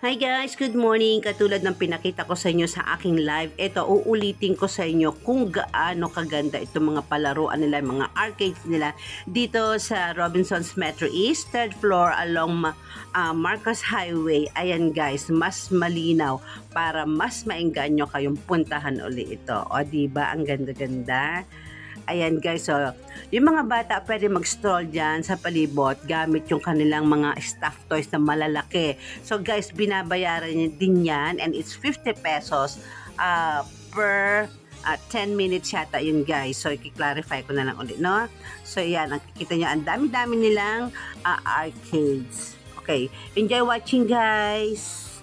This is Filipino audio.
Hi guys, good morning. Katulad ng pinakita ko sa inyo sa aking live, ito uulitin ko sa inyo kung gaano kaganda itong mga palaruan nila, mga arcades nila dito sa Robinsons Metro East, third floor along Marcos Highway. Ayan guys, mas malinaw para mas maengganyo kayong puntahan uli ito. O diba, ang ganda-ganda. Ayan guys, so yung mga bata pwede mag-stroll dyan sa palibot gamit yung kanilang mga stuffed toys na malalaki. So guys, binabayaran niyo din yan and it's 50 pesos per 10 minutes yata yun guys. So i-clarify ko na lang ulit, no? So yan, ang kikita nyo, ang dami-dami nilang arcades. Okay, enjoy watching guys!